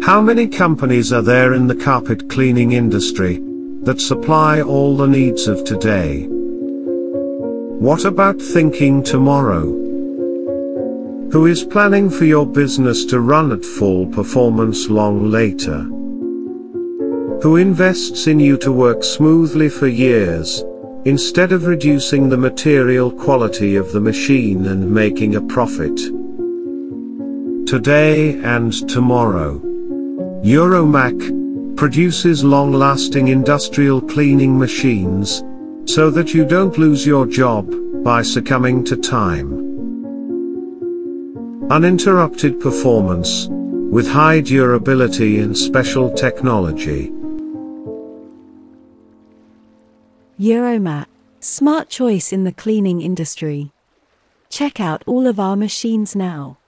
How many companies are there in the carpet cleaning industry that supply all the needs of today? What about thinking tomorrow? Who is planning for your business to run at full performance long later? Who invests in you to work smoothly for years, instead of reducing the material quality of the machine and making a profit? Today and tomorrow. Euromak produces long-lasting industrial cleaning machines, so that you don't lose your job by succumbing to time. Uninterrupted performance, with high durability and special technology. Euromak, smart choice in the cleaning industry. Check out all of our machines now.